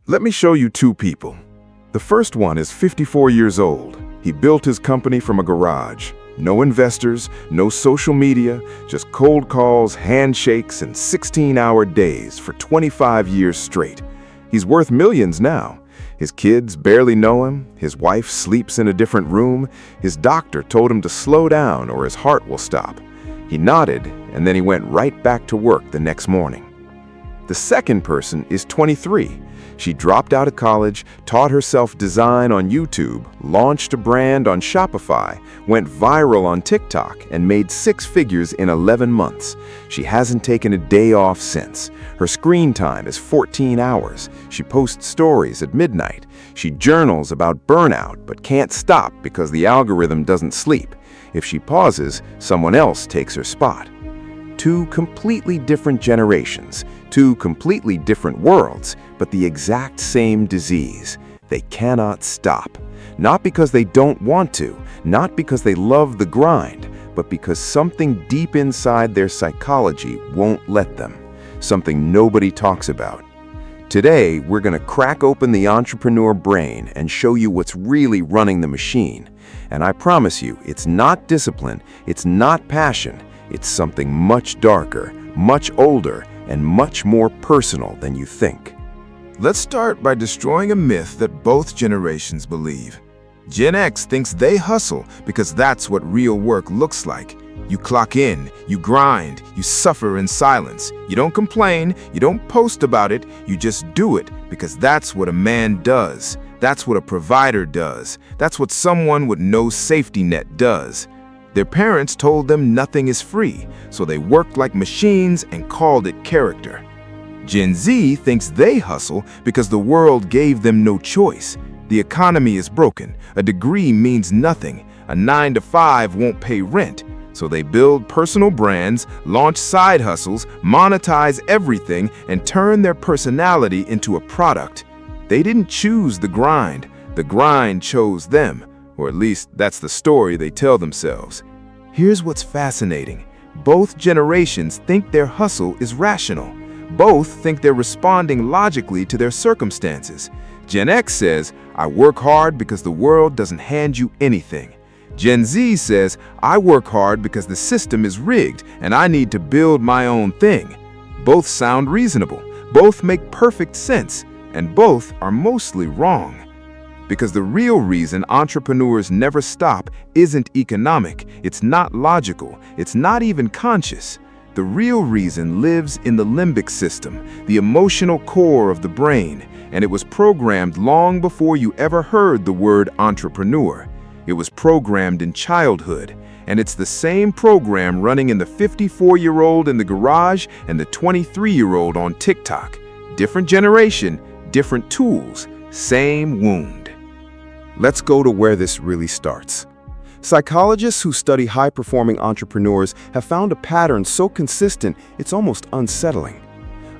Let me show you two people. The first one is 54 years old. He built his company from a garage. No investors, no social media, just cold calls, handshakes, and 16-hour days for 25 years straight. He's worth millions now. His kids barely know him. His wife sleeps in a different room. His doctor told him to slow down or his heart will stop. He nodded, and then he went right back to work the next morning. The second person is 23. She dropped out of college, taught herself design on YouTube, launched a brand on Shopify, went viral on TikTok, and made 6 figures in 11 months. She hasn't taken a day off since. Her screen time is 14 hours. She posts stories at midnight. She journals about burnout, but can't stop because the algorithm doesn't sleep. If she pauses, someone else takes her spot. Two completely different generations, two completely different worlds, but the exact same disease. They cannot stop. Not because they don't want to, not because they love the grind, but because something deep inside their psychology won't let them. Something nobody talks about. Today, we're going to crack open the entrepreneur brain and show you what's really running the machine. And I promise you, it's not discipline, it's not passion, it's something much darker, much older, and much more personal than you think. Let's start by destroying a myth that both generations believe. Gen X thinks they hustle because that's what real work looks like. You clock in, you grind, you suffer in silence. You don't complain, you don't post about it, you just do it because that's what a man does. That's what a provider does. That's what someone with no safety net does. Their parents told them nothing is free, so they worked like machines and called it character. Gen Z thinks they hustle because the world gave them no choice. The economy is broken, a degree means nothing, a 9-to-5 won't pay rent, so they build personal brands, launch side hustles, monetize everything, and turn their personality into a product. They didn't choose the grind chose them. Or at least that's the story they tell themselves. Here's what's fascinating. Both generations think their hustle is rational. Both think they're responding logically to their circumstances. Gen X says, I work hard because the world doesn't hand you anything. Gen Z says, I work hard because the system is rigged and I need to build my own thing. Both sound reasonable, both make perfect sense, and both are mostly wrong. Because the real reason entrepreneurs never stop isn't economic, it's not logical, it's not even conscious. The real reason lives in the limbic system, the emotional core of the brain, and it was programmed long before you ever heard the word entrepreneur. It was programmed in childhood, and it's the same program running in the 54-year-old in the garage and the 23-year-old on TikTok. Different generation, different tools, same wound. Let's go to where this really starts. Psychologists who study high-performing entrepreneurs have found a pattern so consistent it's almost unsettling.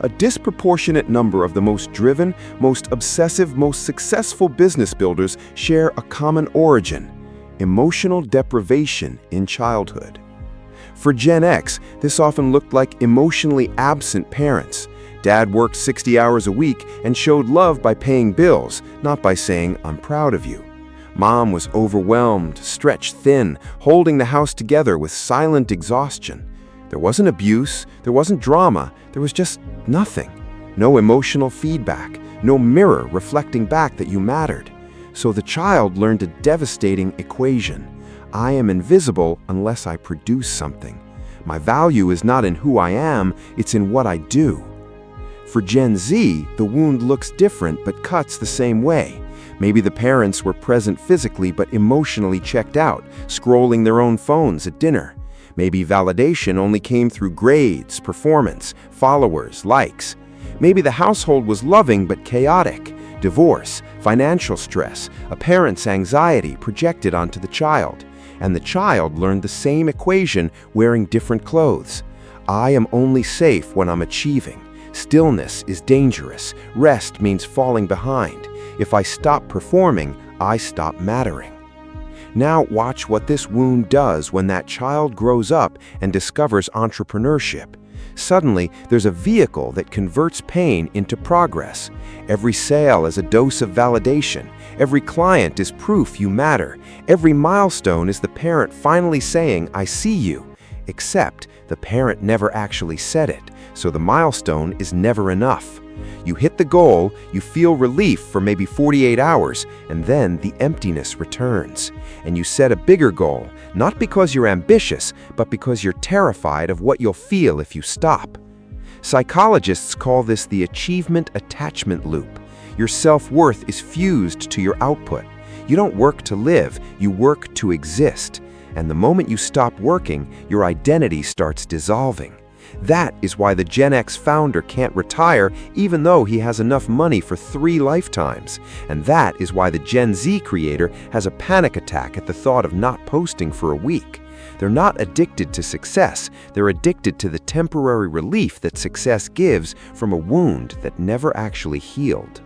A disproportionate number of the most driven, most obsessive, most successful business builders share a common origin: emotional deprivation in childhood. For Gen X, this often looked like emotionally absent parents. Dad worked 60 hours a week and showed love by paying bills, not by saying, I'm proud of you. Mom was overwhelmed, stretched thin, holding the house together with silent exhaustion. There wasn't abuse, there wasn't drama, there was just nothing. No emotional feedback, no mirror reflecting back that you mattered. So the child learned a devastating equation. I am invisible unless I produce something. My value is not in who I am, it's in what I do. For Gen Z, the wound looks different but cuts the same way. Maybe the parents were present physically but emotionally checked out, scrolling their own phones at dinner. Maybe validation only came through grades, performance, followers, likes. Maybe the household was loving but chaotic. Divorce, financial stress, a parent's anxiety projected onto the child. And the child learned the same equation wearing different clothes. I am only safe when I'm achieving. Stillness is dangerous. Rest means falling behind. If I stop performing, I stop mattering. Now watch what this wound does when that child grows up and discovers entrepreneurship. Suddenly, there's a vehicle that converts pain into progress. Every sale is a dose of validation. Every client is proof you matter. Every milestone is the parent finally saying, "I see you." Except the parent never actually said it, so the milestone is never enough. You hit the goal, you feel relief for maybe 48 hours, and then the emptiness returns. And you set a bigger goal, not because you're ambitious, but because you're terrified of what you'll feel if you stop. Psychologists call this the achievement attachment loop. Your self-worth is fused to your output. You don't work to live, you work to exist. And the moment you stop working, your identity starts dissolving. That is why the Gen X founder can't retire even though he has enough money for 3 lifetimes. And that is why the Gen Z creator has a panic attack at the thought of not posting for a week. They're not addicted to success, they're addicted to the temporary relief that success gives from a wound that never actually healed.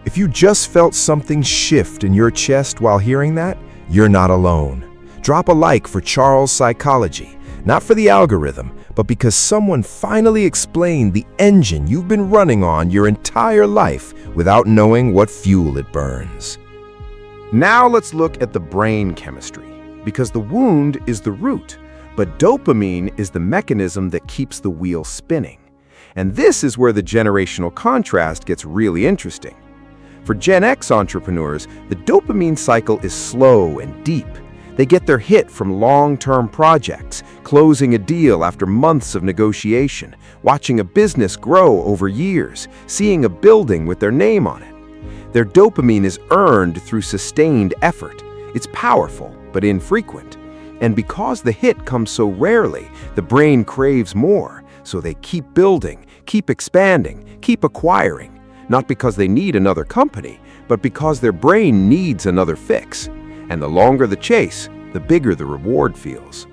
If you just felt something shift in your chest while hearing that, you're not alone. Drop a like for Charles' psychology, not for the algorithm, but because someone finally explained the engine you've been running on your entire life without knowing what fuel it burns. Now let's look at the brain chemistry, because the wound is the root, but dopamine is the mechanism that keeps the wheel spinning. And this is where the generational contrast gets really interesting. For Gen X entrepreneurs, the dopamine cycle is slow and deep. They get their hit from long-term projects, closing a deal after months of negotiation, watching a business grow over years, seeing a building with their name on it. Their dopamine is earned through sustained effort. It's powerful, but infrequent. And because the hit comes so rarely, the brain craves more, so they keep building, keep expanding, keep acquiring. Not because they need another company, but because their brain needs another fix. And the longer the chase, the bigger the reward feels.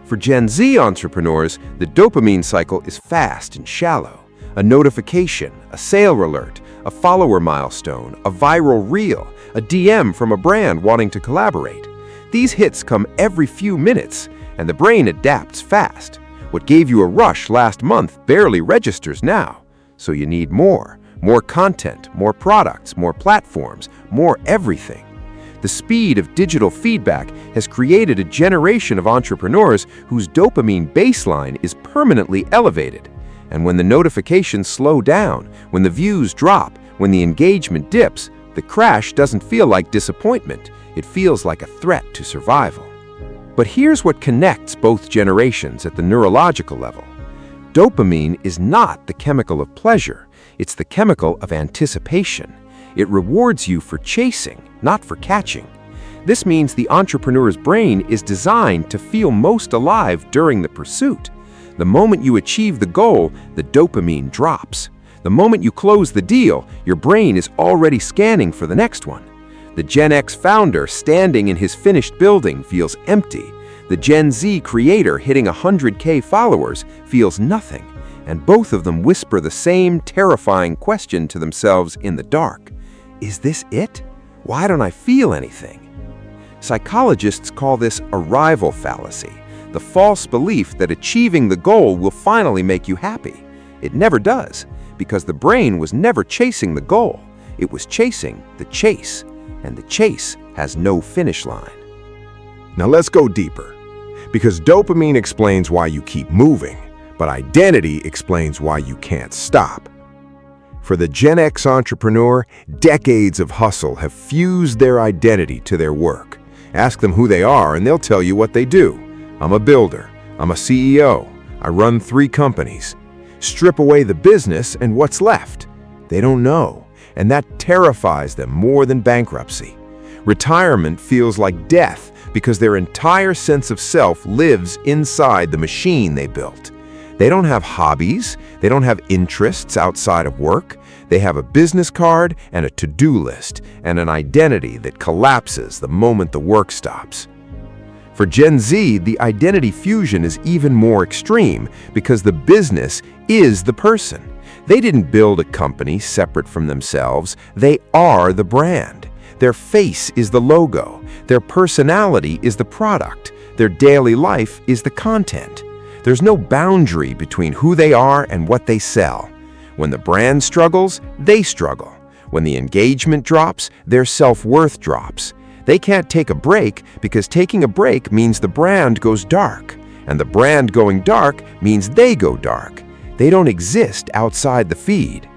For Gen Z entrepreneurs, the dopamine cycle is fast and shallow. A notification, a sale alert, a follower milestone, a viral reel, a DM from a brand wanting to collaborate. These hits come every few minutes, and the brain adapts fast. What gave you a rush last month barely registers now, so you need more. More content, more products, more platforms, more everything. The speed of digital feedback has created a generation of entrepreneurs whose dopamine baseline is permanently elevated. And when the notifications slow down, when the views drop, when the engagement dips, the crash doesn't feel like disappointment. It feels like a threat to survival. But here's what connects both generations at the neurological level. Dopamine is not the chemical of pleasure. It's the chemical of anticipation. It rewards you for chasing, not for catching. This means the entrepreneur's brain is designed to feel most alive during the pursuit. The moment you achieve the goal, the dopamine drops. The moment you close the deal, your brain is already scanning for the next one. The Gen X founder standing in his finished building feels empty. The Gen Z creator hitting 100K followers feels nothing. And both of them whisper the same terrifying question to themselves in the dark. Is this it? Why don't I feel anything? Psychologists call this arrival fallacy, the false belief that achieving the goal will finally make you happy. It never does, because the brain was never chasing the goal. It was chasing the chase, and the chase has no finish line. Now let's go deeper, because dopamine explains why you keep moving, but identity explains why you can't stop. For the Gen X entrepreneur, decades of hustle have fused their identity to their work. Ask them who they are and they'll tell you what they do. I'm a builder. I'm a CEO. I run 3 companies. Strip away the business and what's left? They don't know, and that terrifies them more than bankruptcy. Retirement feels like death because their entire sense of self lives inside the machine they built. They don't have hobbies, they don't have interests outside of work. They have a business card and a to-do list and an identity that collapses the moment the work stops. For Gen Z, the identity fusion is even more extreme because the business is the person. They didn't build a company separate from themselves. They are the brand. Their face is the logo. Their personality is the product. Their daily life is the content. There's no boundary between who they are and what they sell. When the brand struggles, they struggle. When the engagement drops, their self-worth drops. They can't take a break because taking a break means the brand goes dark. And the brand going dark means they go dark. They don't exist outside the feed.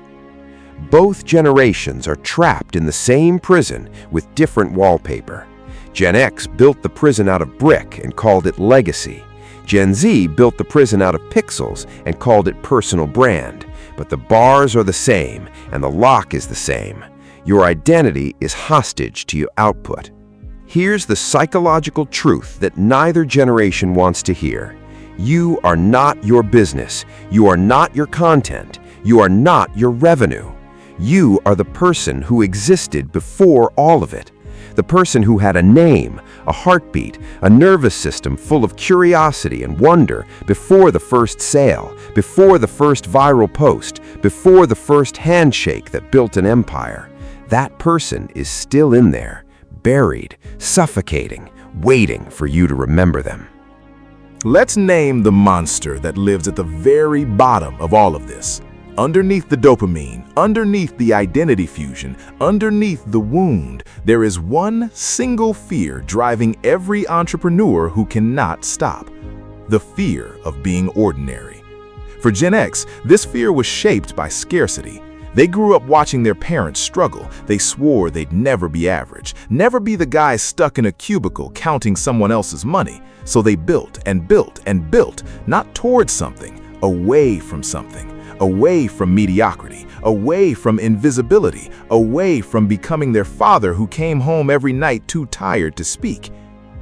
Both generations are trapped in the same prison with different wallpaper. Gen X built the prison out of brick and called it legacy. Gen Z built the prison out of pixels and called it personal brand. But the bars are the same and the lock is the same. Your identity is hostage to your output. Here's the psychological truth that neither generation wants to hear. You are not your business. You are not your content. You are not your revenue. You are the person who existed before all of it. The person who had a name, a heartbeat, a nervous system full of curiosity and wonder before the first sale, before the first viral post, before the first handshake that built an empire. That person is still in there, buried, suffocating, waiting for you to remember them. Let's name the monster that lives at the very bottom of all of this. Underneath the dopamine, underneath the identity fusion, underneath the wound, there is one single fear driving every entrepreneur who cannot stop: the fear of being ordinary. For Gen X, this fear was shaped by scarcity. They grew up watching their parents struggle. They swore they'd never be average, never be the guy stuck in a cubicle counting someone else's money. So they built and built and built, not towards something, away from something. Away from mediocrity, away from invisibility, away from becoming their father who came home every night too tired to speak.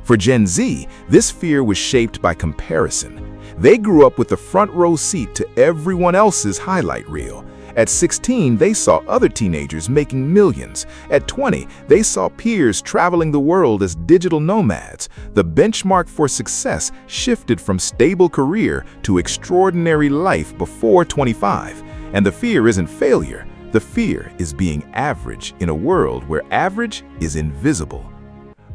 For Gen Z, this fear was shaped by comparison. They grew up with the front row seat to everyone else's highlight reel. At 16, they saw other teenagers making millions. At 20, they saw peers traveling the world as digital nomads. The benchmark for success shifted from stable career to extraordinary life before 25. And the fear isn't failure. The fear is being average in a world where average is invisible.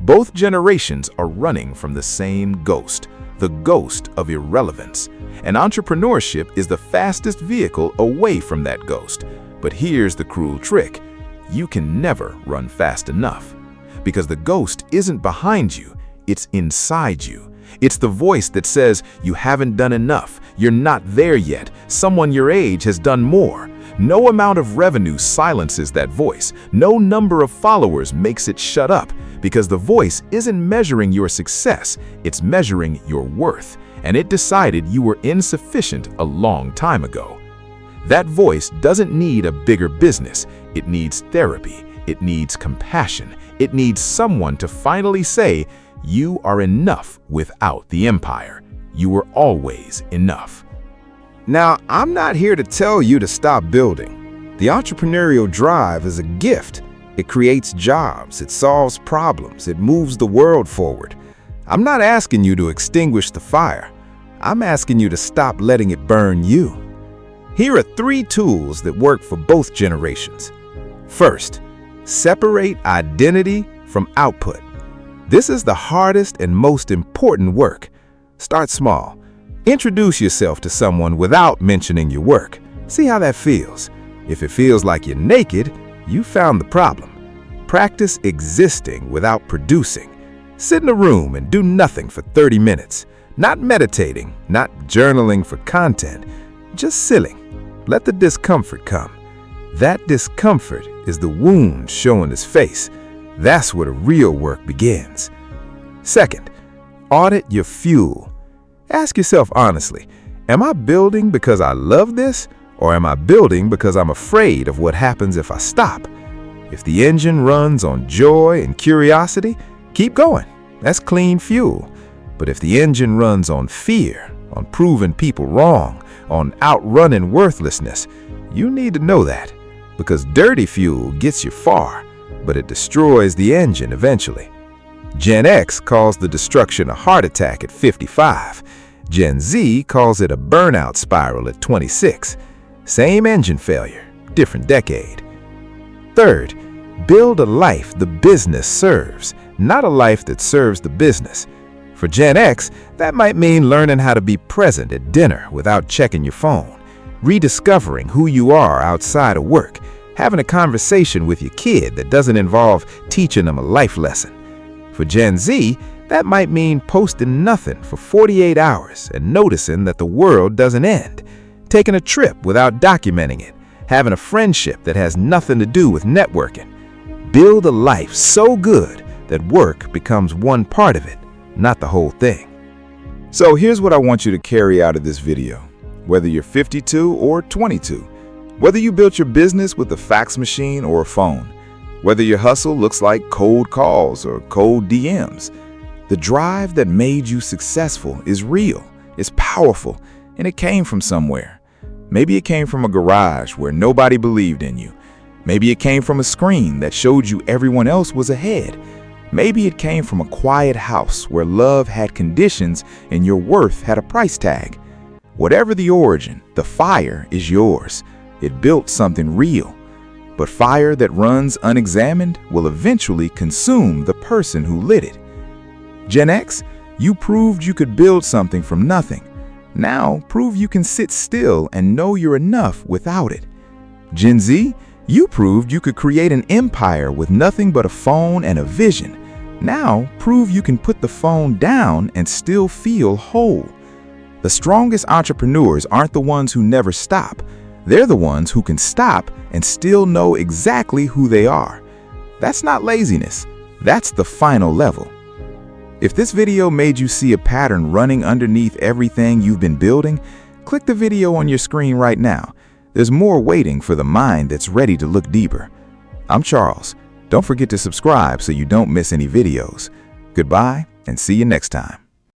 Both generations are running from the same ghost, the ghost of irrelevance. And entrepreneurship is the fastest vehicle away from that ghost. But here's the cruel trick: you can never run fast enough. Because the ghost isn't behind you, it's inside you. It's the voice that says, you haven't done enough, you're not there yet, someone your age has done more. No amount of revenue silences that voice. No number of followers makes it shut up. Because the voice isn't measuring your success, it's measuring your worth. And it decided you were insufficient a long time ago. That voice doesn't need a bigger business. It needs therapy. It needs compassion. It needs someone to finally say, you are enough without the empire. You were always enough. Now, I'm not here to tell you to stop building. The entrepreneurial drive is a gift. It creates jobs, it solves problems, it moves the world forward. I'm not asking you to extinguish the fire. I'm asking you to stop letting it burn you. Here are 3 tools that work for both generations. First, separate identity from output. This is the hardest and most important work. Start small. Introduce yourself to someone without mentioning your work. See how that feels. If it feels like you're naked, you found the problem. Practice existing without producing. Sit in a room and do nothing for 30 minutes. Not meditating, not journaling for content, just sitting. Let the discomfort come. That discomfort is the wound showing its face. That's where the real work begins. Second, audit your fuel. Ask yourself honestly, am I building because I love this, or am I building because I'm afraid of what happens if I stop? If the engine runs on joy and curiosity, keep going. That's clean fuel. But if the engine runs on fear, on proving people wrong, on outrunning worthlessness, you need to know that. Because dirty fuel gets you far, but it destroys the engine eventually. Gen X calls the destruction a heart attack at 55. Gen Z calls it a burnout spiral at 26. Same engine failure, different decade. Third, build a life the business serves, not a life that serves the business. For Gen X, that might mean learning how to be present at dinner without checking your phone, rediscovering who you are outside of work, having a conversation with your kid that doesn't involve teaching them a life lesson. For Gen Z, that might mean posting nothing for 48 hours and noticing that the world doesn't end, taking a trip without documenting it, having a friendship that has nothing to do with networking. Build a life so good that work becomes one part of it, not the whole thing. So here's what I want you to carry out of this video. Whether you're 52 or 22, whether you built your business with a fax machine or a phone, whether your hustle looks like cold calls or cold DMs, the drive that made you successful is real, it's powerful, and it came from somewhere. Maybe it came from a garage where nobody believed in you. Maybe it came from a screen that showed you everyone else was ahead. Maybe it came from a quiet house where love had conditions and your worth had a price tag. Whatever the origin, the fire is yours. It built something real. But fire that runs unexamined will eventually consume the person who lit it. Gen X, you proved you could build something from nothing. Now prove you can sit still and know you're enough without it. Gen Z, you proved you could create an empire with nothing but a phone and a vision. Now prove you can put the phone down and still feel whole. The strongest entrepreneurs aren't the ones who never stop. They're the ones who can stop and still know exactly who they are. That's not laziness. That's the final level. If this video made you see a pattern running underneath everything you've been building, click the video on your screen right now. There's more waiting for the mind that's ready to look deeper. I'm Charles. Don't forget to subscribe so you don't miss any videos. Goodbye and see you next time.